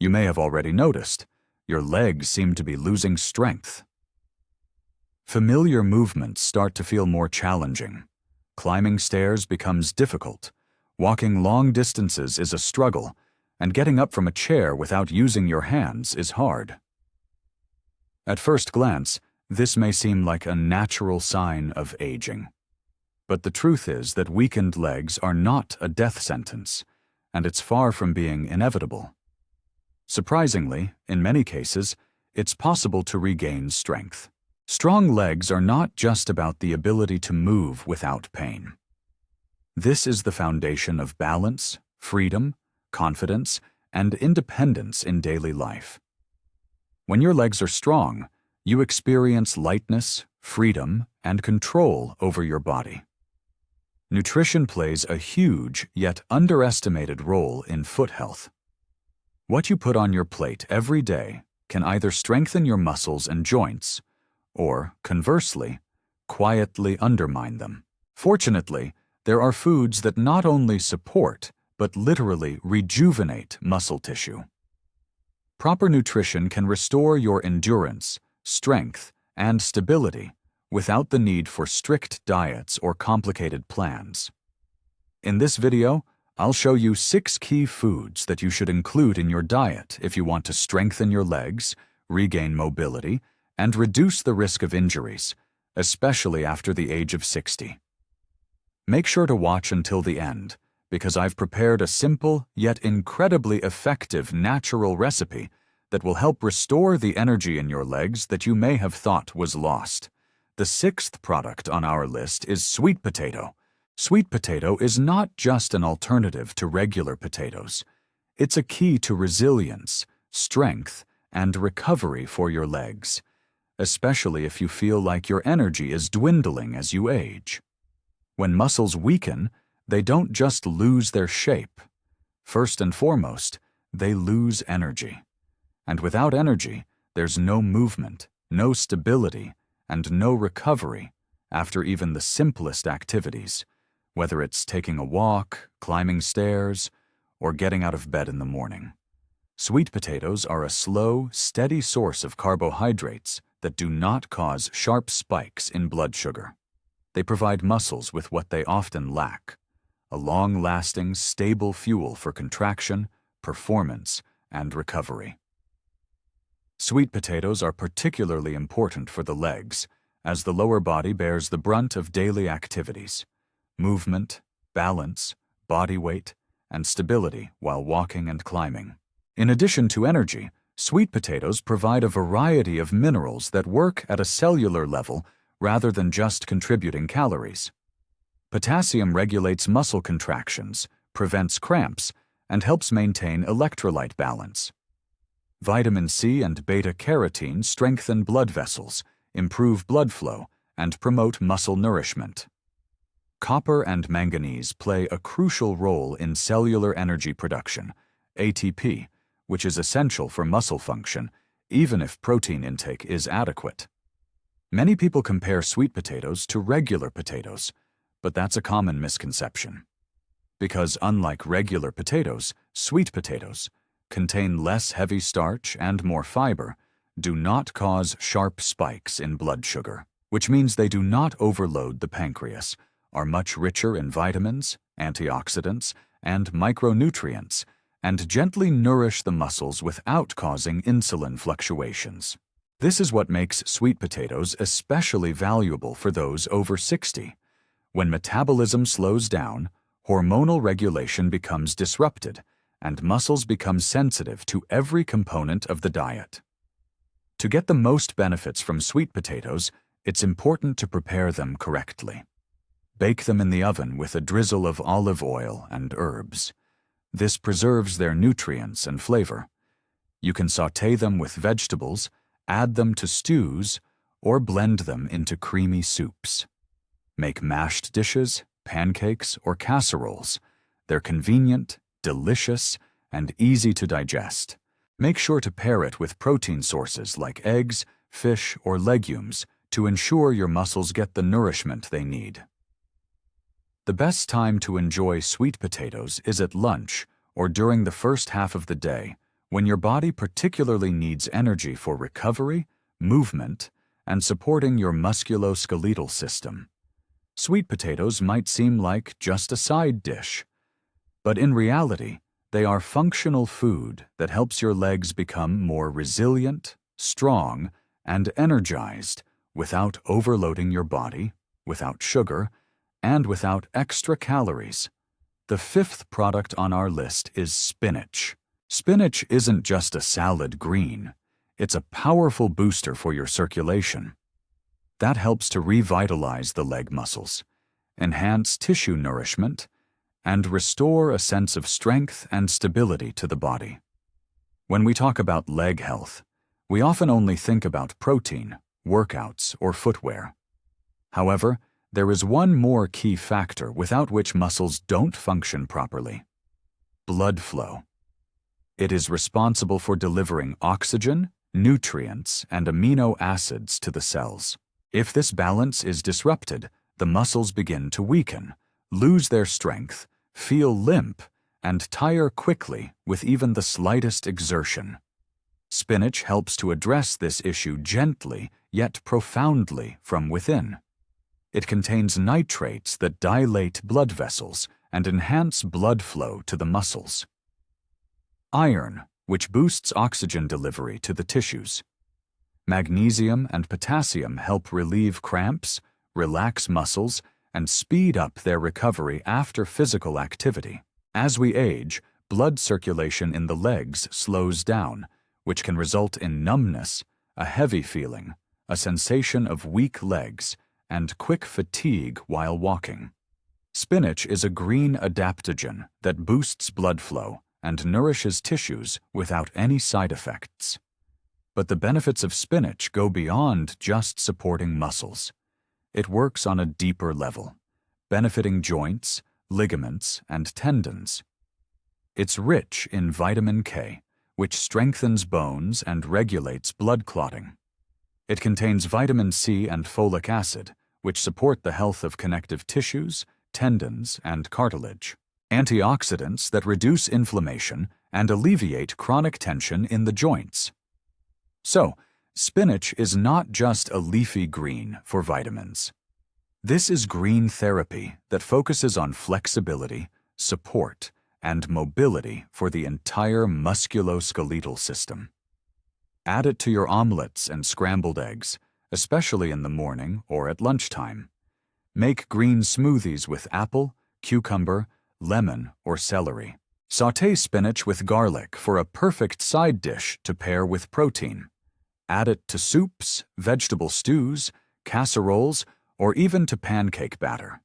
You may have already noticed, your legs seem to be losing strength. Familiar movements start to feel more challenging. Climbing stairs becomes difficult. Walking long distances is a struggle, and getting up from a chair without using your hands is hard. At first glance, this may seem like a natural sign of aging. But the truth is that weakened legs are not a death sentence, and it's far from being inevitable. Surprisingly, in many cases, it's possible to regain strength. Strong legs are not just about the ability to move without pain. This is the foundation of balance, freedom, confidence, and independence in daily life. When your legs are strong, you experience lightness, freedom, and control over your body. Nutrition plays a huge yet underestimated role in foot health. What you put on your plate every day can either strengthen your muscles and joints, or, conversely, quietly undermine them. Fortunately, there are foods that not only support, but literally rejuvenate muscle tissue. Proper nutrition can restore your endurance, strength, and stability without the need for strict diets or complicated plans. In this video, I'll show you 6 key foods that you should include in your diet if you want to strengthen your legs, regain mobility, and reduce the risk of injuries, especially after the age of 60. Make sure to watch until the end, because I've prepared a simple yet incredibly effective natural recipe that will help restore the energy in your legs that you may have thought was lost. The 6th product on our list is sweet potato. Sweet potato is not just an alternative to regular potatoes. It's a key to resilience, strength, and recovery for your legs, especially if you feel like your energy is dwindling as you age. When muscles weaken, they don't just lose their shape. First and foremost, they lose energy. And without energy, there's no movement, no stability, and no recovery after even the simplest activities, whether it's taking a walk, climbing stairs, or getting out of bed in the morning. Sweet potatoes are a slow, steady source of carbohydrates that do not cause sharp spikes in blood sugar. They provide muscles with what they often lack: a long-lasting, stable fuel for contraction, performance, and recovery. Sweet potatoes are particularly important for the legs, as the lower body bears the brunt of daily activities: movement, balance, body weight, and stability while walking and climbing. In addition to energy, sweet potatoes provide a variety of minerals that work at a cellular level rather than just contributing calories. Potassium regulates muscle contractions, prevents cramps, and helps maintain electrolyte balance. Vitamin C and beta-carotene strengthen blood vessels, improve blood flow, and promote muscle nourishment. Copper and manganese play a crucial role in cellular energy production, ATP, which is essential for muscle function, even if protein intake is adequate. Many people compare sweet potatoes to regular potatoes, but that's a common misconception. Because unlike regular potatoes, sweet potatoes contain less heavy starch and more fiber, do not cause sharp spikes in blood sugar, which means they do not overload the pancreas, are much richer in vitamins, antioxidants, and micronutrients, and gently nourish the muscles without causing insulin fluctuations. This is what makes sweet potatoes especially valuable for those over 60. When metabolism slows down, hormonal regulation becomes disrupted, and muscles become sensitive to every component of the diet. To get the most benefits from sweet potatoes, it's important to prepare them correctly. Bake them in the oven with a drizzle of olive oil and herbs. This preserves their nutrients and flavor. You can sauté them with vegetables, add them to stews, or blend them into creamy soups. Make mashed dishes, pancakes, or casseroles. They're convenient, delicious, and easy to digest. Make sure to pair it with protein sources like eggs, fish, or legumes to ensure your muscles get the nourishment they need. The best time to enjoy sweet potatoes is at lunch or during the first half of the day, when your body particularly needs energy for recovery, movement, and supporting your musculoskeletal system. Sweet potatoes might seem like just a side dish, but in reality, they are functional food that helps your legs become more resilient, strong, and energized without overloading your body, without sugar, and without extra calories. The fifth product on our list is spinach. Spinach isn't just a salad green. It's a powerful booster for your circulation. That helps to revitalize the leg muscles, enhance tissue nourishment, and restore a sense of strength and stability to the body. When we talk about leg health, we often only think about protein, workouts, or footwear. However, there is one more key factor without which muscles don't function properly: blood flow. It is responsible for delivering oxygen, nutrients, and amino acids to the cells. If this balance is disrupted, the muscles begin to weaken, lose their strength, feel limp, and tire quickly with even the slightest exertion. Spinach helps to address this issue gently yet profoundly from within. It contains nitrates that dilate blood vessels and enhance blood flow to the muscles. Iron, which boosts oxygen delivery to the tissues. Magnesium and potassium help relieve cramps, relax muscles, and speed up their recovery after physical activity. As we age, blood circulation in the legs slows down, which can result in numbness, a heavy feeling, a sensation of weak legs, and quick fatigue while walking. Spinach is a green adaptogen that boosts blood flow and nourishes tissues without any side effects. But the benefits of spinach go beyond just supporting muscles. It works on a deeper level, benefiting joints, ligaments, and tendons. It's rich in vitamin K, which strengthens bones and regulates blood clotting. It contains vitamin C and folic acid, which support the health of connective tissues, tendons, and cartilage. Antioxidants that reduce inflammation and alleviate chronic tension in the joints. So, spinach is not just a leafy green for vitamins. This is green therapy that focuses on flexibility, support, and mobility for the entire musculoskeletal system. Add it to your omelets and scrambled eggs, especially in the morning or at lunchtime. Make green smoothies with apple, cucumber, lemon, or celery. Sauté spinach with garlic for a perfect side dish to pair with protein. Add it to soups, vegetable stews, casseroles, or even to pancake batter.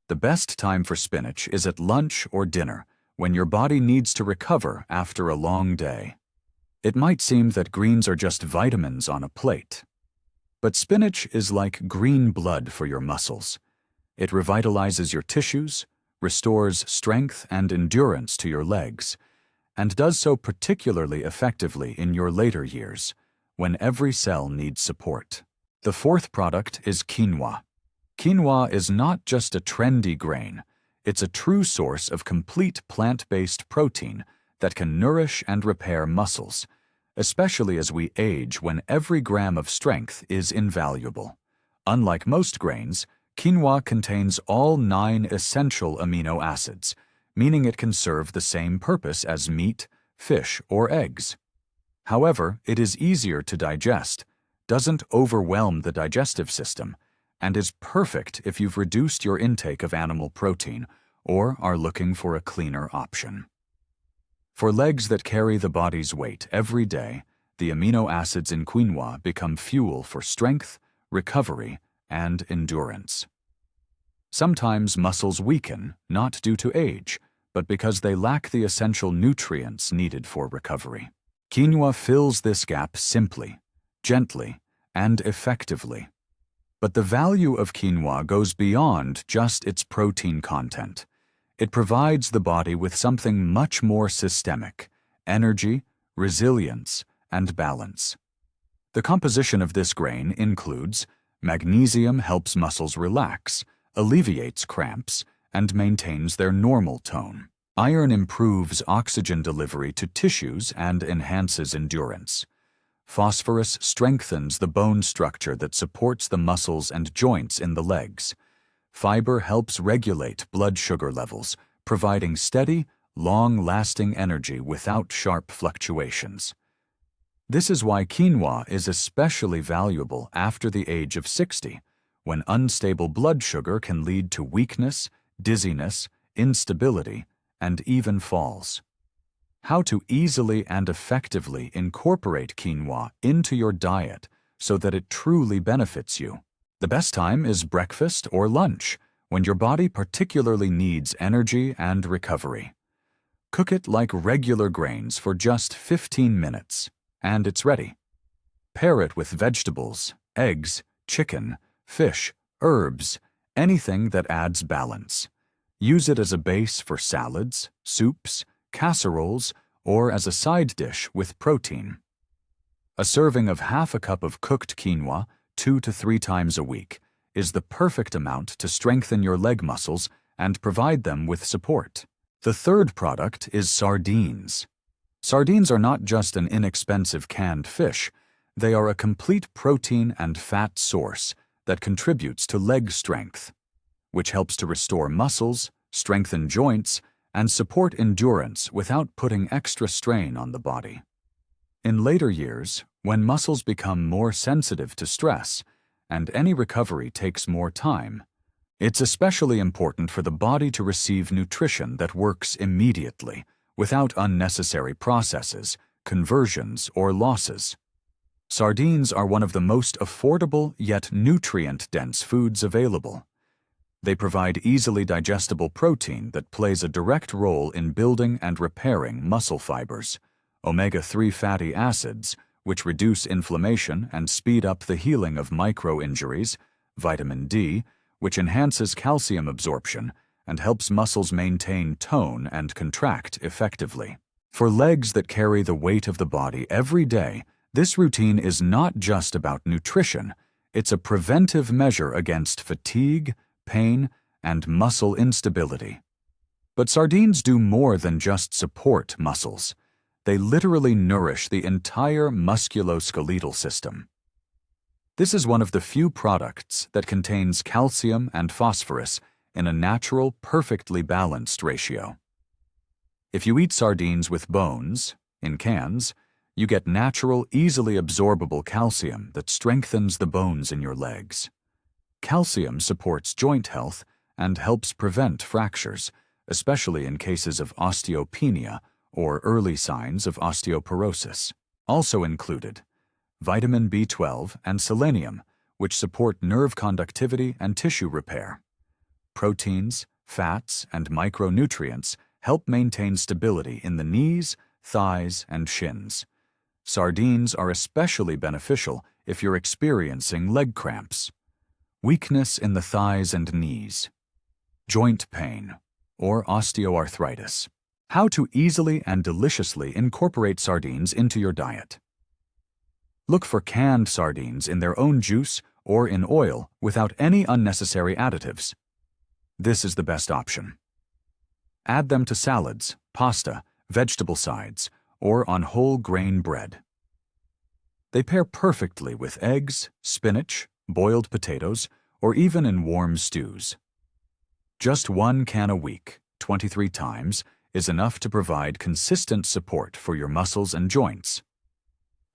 The best time for spinach is at lunch or dinner, when your body needs to recover after a long day. It might seem that greens are just vitamins on a plate. But spinach is like green blood for your muscles. It revitalizes your tissues, restores strength and endurance to your legs, and does so particularly effectively in your later years, when every cell needs support. The fourth product is quinoa. Quinoa is not just a trendy grain, it's a true source of complete plant-based protein that can nourish and repair muscles, especially as we age when every gram of strength is invaluable. Unlike most grains, quinoa contains all 9 essential amino acids, meaning it can serve the same purpose as meat, fish, or eggs. However, it is easier to digest, doesn't overwhelm the digestive system, and is perfect if you've reduced your intake of animal protein or are looking for a cleaner option. For legs that carry the body's weight every day, the amino acids in quinoa become fuel for strength, recovery, and endurance. Sometimes muscles weaken, not due to age, but because they lack the essential nutrients needed for recovery. Quinoa fills this gap simply, gently, and effectively. But the value of quinoa goes beyond just its protein content. It provides the body with something much more systemic: energy, resilience, and balance. The composition of this grain includes magnesium helps muscles relax, alleviates cramps, and maintains their normal tone. Iron improves oxygen delivery to tissues and enhances endurance. Phosphorus strengthens the bone structure that supports the muscles and joints in the legs. Fiber helps regulate blood sugar levels, providing steady, long-lasting energy without sharp fluctuations. This is why quinoa is especially valuable after the age of 60, when unstable blood sugar can lead to weakness, dizziness, instability, and even falls. How to easily and effectively incorporate quinoa into your diet so that it truly benefits you. The best time is breakfast or lunch, when your body particularly needs energy and recovery. Cook it like regular grains for just 15 minutes, and it's ready. Pair it with vegetables, eggs, chicken, fish, herbs, anything that adds balance. Use it as a base for salads, soups, casseroles, or as a side dish with protein. A serving of half a cup of cooked quinoa 2 to 3 times a week is the perfect amount to strengthen your leg muscles and provide them with support. The third product is sardines. Sardines are not just an inexpensive canned fish, they are a complete protein and fat source that contributes to leg strength, which helps to restore muscles, strengthen joints, and support endurance without putting extra strain on the body. In later years, when muscles become more sensitive to stress and any recovery takes more time, it's especially important for the body to receive nutrition that works immediately, without unnecessary processes, conversions, or losses. Sardines are one of the most affordable yet nutrient-dense foods available. They provide easily digestible protein that plays a direct role in building and repairing muscle fibers, omega-3 fatty acids, which reduce inflammation and speed up the healing of micro-injuries, vitamin D, which enhances calcium absorption and helps muscles maintain tone and contract effectively. For legs that carry the weight of the body every day, this routine is not just about nutrition, it's a preventive measure against fatigue, pain, and muscle instability. But sardines do more than just support muscles. They literally nourish the entire musculoskeletal system. This is one of the few products that contains calcium and phosphorus in a natural, perfectly balanced ratio. If you eat sardines with bones, in cans, you get natural, easily absorbable calcium that strengthens the bones in your legs. Calcium supports joint health and helps prevent fractures, especially in cases of osteopenia or early signs of osteoporosis. Also included, vitamin B12 and selenium, which support nerve conductivity and tissue repair. Proteins, fats, and micronutrients help maintain stability in the knees, thighs, and shins. Sardines are especially beneficial if you're experiencing leg cramps, weakness in the thighs and knees, joint pain, or osteoarthritis. How to easily and deliciously incorporate sardines into your diet. Look for canned sardines in their own juice or in oil without any unnecessary additives. This is the best option. Add them to salads, pasta, vegetable sides, or on whole grain bread. They pair perfectly with eggs, spinach, boiled potatoes, or even in warm stews. Just 1 can a week, 23 times, is enough to provide consistent support for your muscles and joints.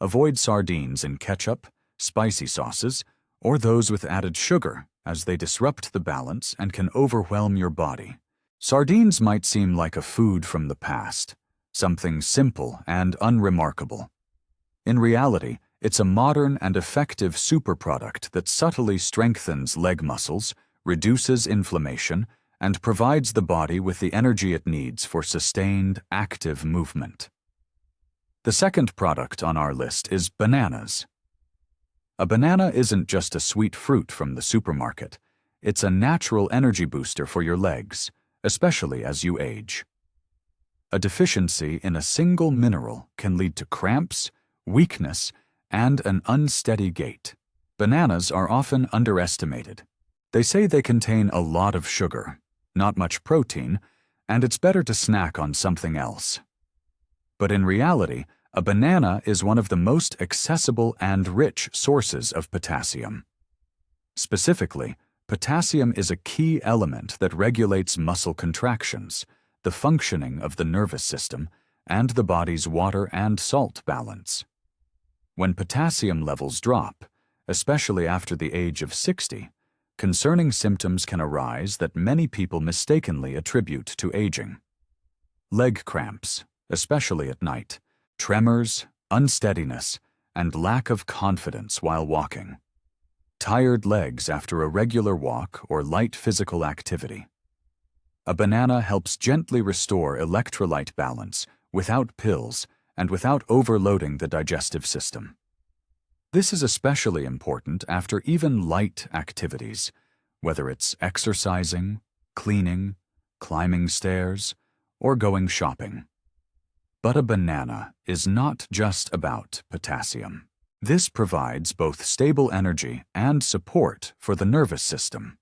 Avoid sardines in ketchup, spicy sauces, or those with added sugar, as they disrupt the balance and can overwhelm your body. Sardines might seem like a food from the past, something simple and unremarkable. In reality, it's a modern and effective superproduct that subtly strengthens leg muscles, reduces inflammation, and provides the body with the energy it needs for sustained, active movement. The second product on our list is bananas. A banana isn't just a sweet fruit from the supermarket. It's a natural energy booster for your legs, especially as you age. A deficiency in a single mineral can lead to cramps, weakness, and an unsteady gait. Bananas are often underestimated. They say they contain a lot of sugar, not much protein, and it's better to snack on something else. But in reality, a banana is one of the most accessible and rich sources of potassium. Specifically, potassium is a key element that regulates muscle contractions, the functioning of the nervous system, and the body's water and salt balance. When potassium levels drop, especially after the age of 60, concerning symptoms can arise that many people mistakenly attribute to aging. Leg cramps, especially at night, tremors, unsteadiness, and lack of confidence while walking. Tired legs after a regular walk or light physical activity. A banana helps gently restore electrolyte balance without pills and without overloading the digestive system. This is especially important after even light activities, whether it's exercising, cleaning, climbing stairs, or going shopping. But a banana is not just about potassium. This provides both stable energy and support for the nervous system.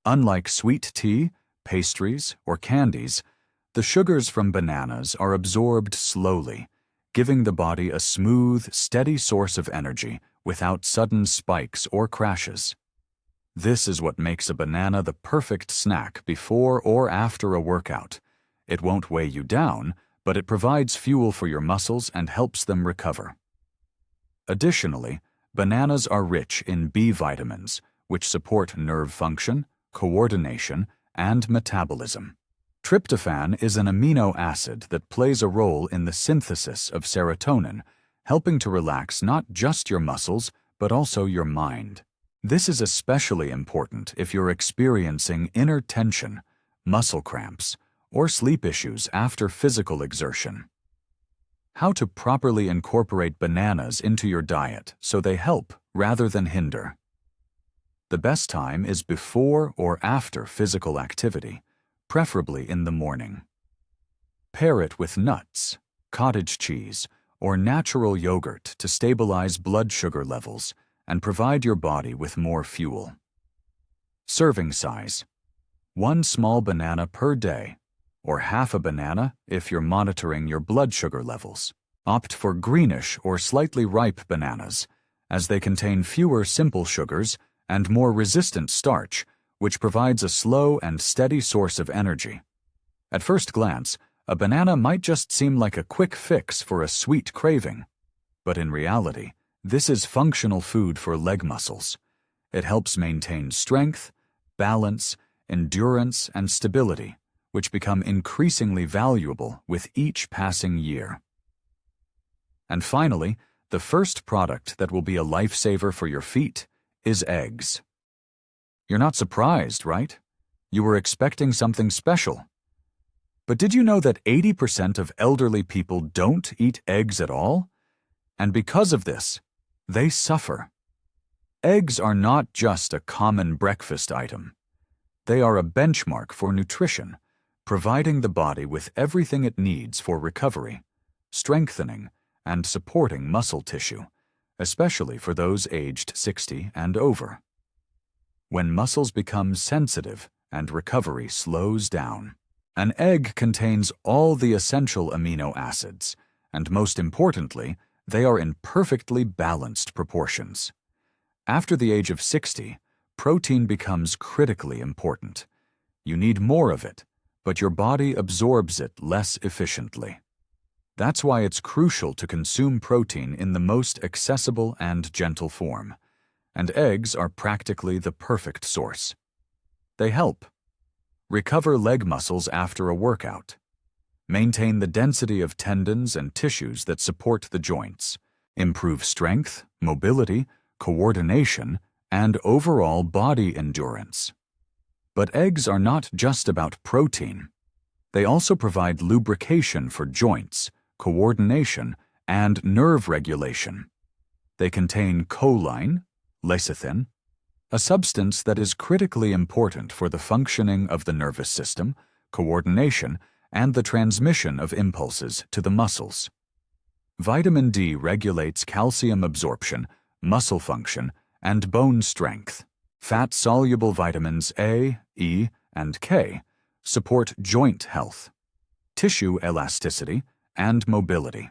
Unlike sweet tea, pastries, or candies, the sugars from bananas are absorbed slowly, giving the body a smooth, steady source of energy without sudden spikes or crashes. This is what makes a banana the perfect snack before or after a workout. It won't weigh you down, but it provides fuel for your muscles and helps them recover. Additionally, bananas are rich in B vitamins, which support nerve function, coordination, and metabolism. Tryptophan is an amino acid that plays a role in the synthesis of serotonin, helping to relax not just your muscles, but also your mind. This is especially important if you're experiencing inner tension, muscle cramps, or sleep issues after physical exertion. How to properly incorporate bananas into your diet so they help rather than hinder. The best time is before or after physical activity, preferably in the morning. Pair it with nuts, cottage cheese, or natural yogurt to stabilize blood sugar levels and provide your body with more fuel. Serving size: 1 small banana per day, or half a banana if you're monitoring your blood sugar levels. Opt for greenish or slightly ripe bananas, as they contain fewer simple sugars and more resistant starch, which provides a slow and steady source of energy. At first glance, a banana might just seem like a quick fix for a sweet craving, but in reality, this is functional food for leg muscles. It helps maintain strength, balance, endurance, and stability, which become increasingly valuable with each passing year. And finally, the first product that will be a lifesaver for your feet is eggs. You're not surprised, right? You were expecting something special. But did you know that 80% of elderly people don't eat eggs at all? And because of this, they suffer. Eggs are not just a common breakfast item. They are a benchmark for nutrition, providing the body with everything it needs for recovery, strengthening, and supporting muscle tissue, especially for those aged 60 and over. When muscles become sensitive and recovery slows down, an egg contains all the essential amino acids, and most importantly, they are in perfectly balanced proportions. After the age of 60, protein becomes critically important. You need more of it, but your body absorbs it less efficiently. That's why it's crucial to consume protein in the most accessible and gentle form, and eggs are practically the perfect source. They help recover leg muscles after a workout, maintain the density of tendons and tissues that support the joints, improve strength, mobility, coordination, and overall body endurance. But eggs are not just about protein. They also provide lubrication for joints, coordination, and nerve regulation. They contain choline, lecithin, a substance that is critically important for the functioning of the nervous system, coordination, and the transmission of impulses to the muscles. Vitamin D regulates calcium absorption, muscle function, and bone strength. Fat-soluble vitamins A, E, and K support joint health, tissue elasticity, and mobility.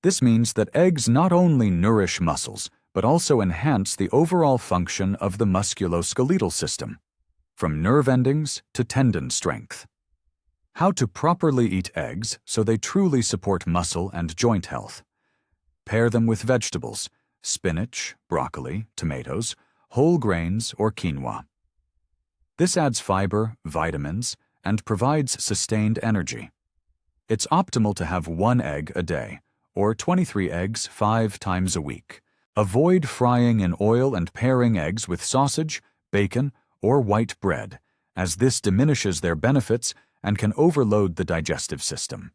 This means that eggs not only nourish muscles, but also enhance the overall function of the musculoskeletal system, from nerve endings to tendon strength. How to properly eat eggs so they truly support muscle and joint health. Pair them with vegetables, spinach, broccoli, tomatoes, whole grains, or quinoa. This adds fiber, vitamins, and provides sustained energy. It's optimal to have 1 egg a day, or 23 eggs 5 times a week. Avoid frying in oil and pairing eggs with sausage, bacon, or white bread, as this diminishes their benefits and can overload the digestive system.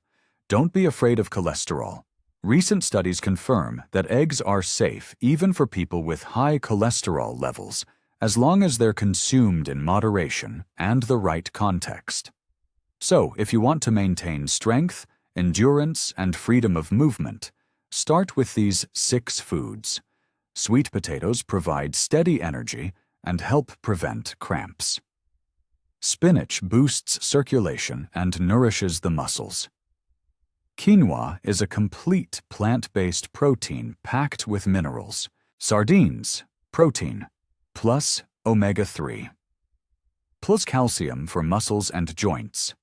Don't be afraid of cholesterol. Recent studies confirm that eggs are safe even for people with high cholesterol levels, as long as they're consumed in moderation and the right context. So, if you want to maintain strength, endurance, and freedom of movement, start with these 6 foods. Sweet potatoes provide steady energy and help prevent cramps. Spinach boosts circulation and nourishes the muscles. Quinoa is a complete plant-based protein packed with minerals. Sardines, protein, plus omega-3, plus calcium for muscles and joints.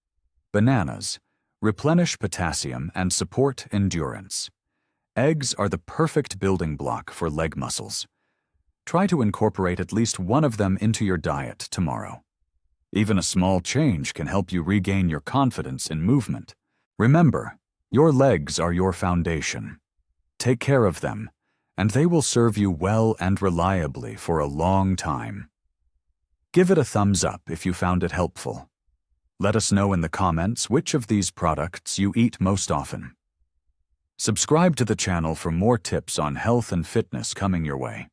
Bananas replenish potassium and support endurance. Eggs are the perfect building block for leg muscles. Try to incorporate at least one of them into your diet tomorrow. Even a small change can help you regain your confidence in movement. Remember, your legs are your foundation. Take care of them, and they will serve you well and reliably for a long time. Give it a thumbs up if you found it helpful. Let us know in the comments which of these products you eat most often. Subscribe to the channel for more tips on health and fitness coming your way.